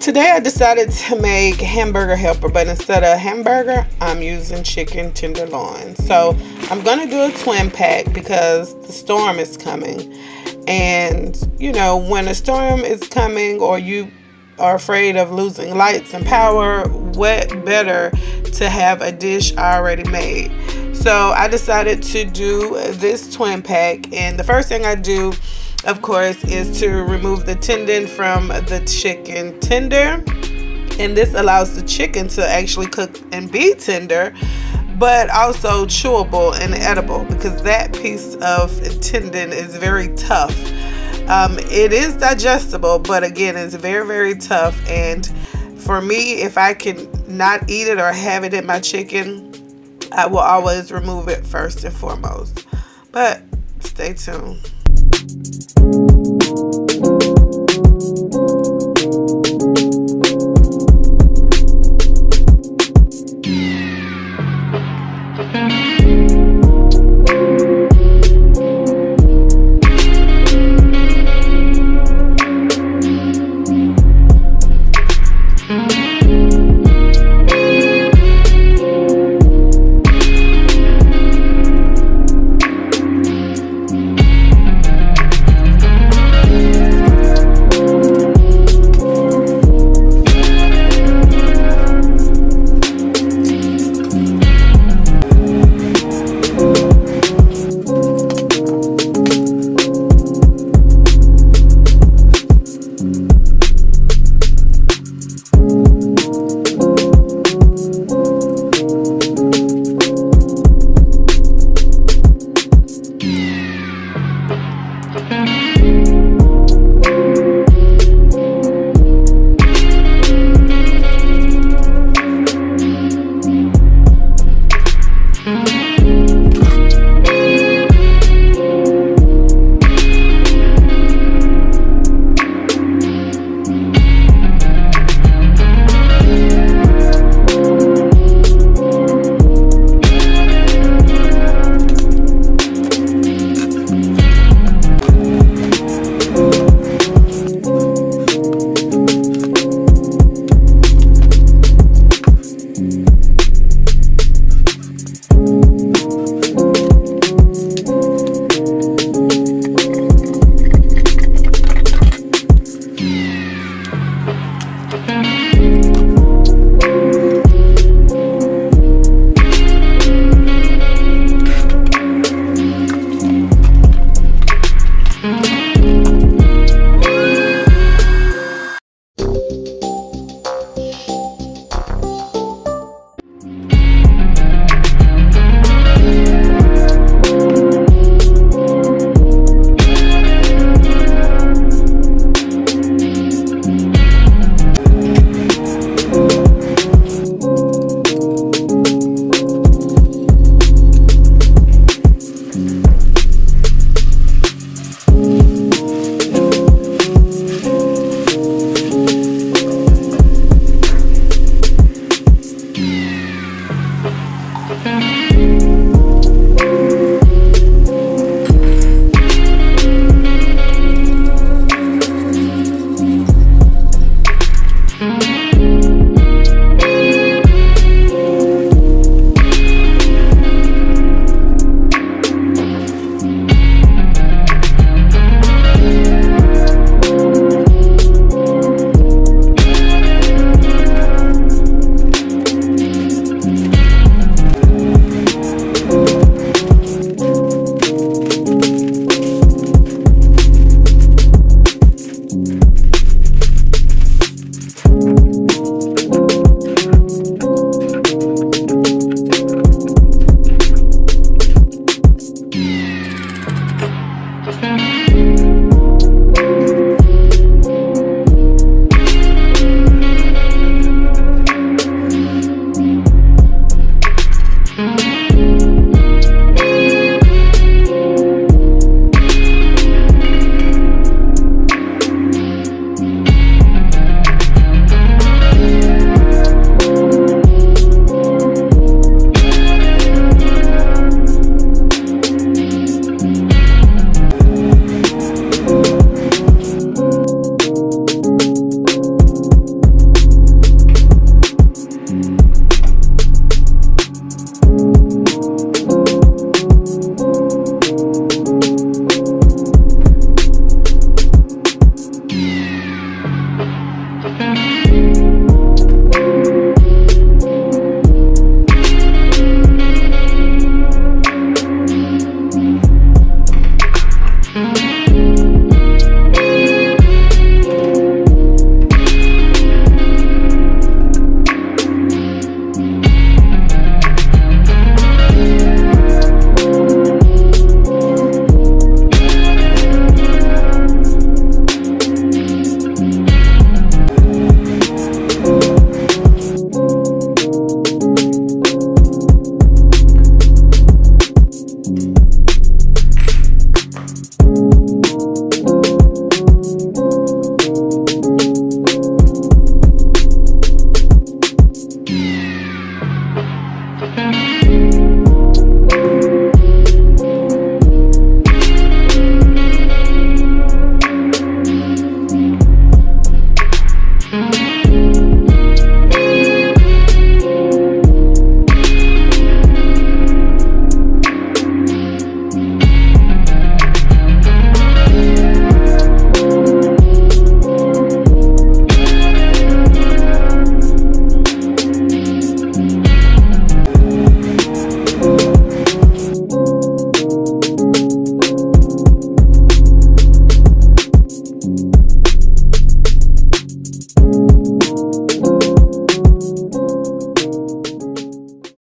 Today I decided to make hamburger helper, but instead of hamburger, I'm using chicken tenderloin. So I'm going to do a twin pack because the storm is coming. And, you know, when a storm is coming or you are afraid of losing lights and power, what better to have a dish already made? So I decided to do this twin pack, and the first thing I do, of course, is to remove the tendon from the chicken tender, and this allows the chicken to actually cook and be tender, but also chewable and edible, because that piece of tendon is very tough. It is digestible, but again, it's very, very tough. And for me, if I can not eat it or have it in my chicken, I will always remove it first and foremost. But stay tuned.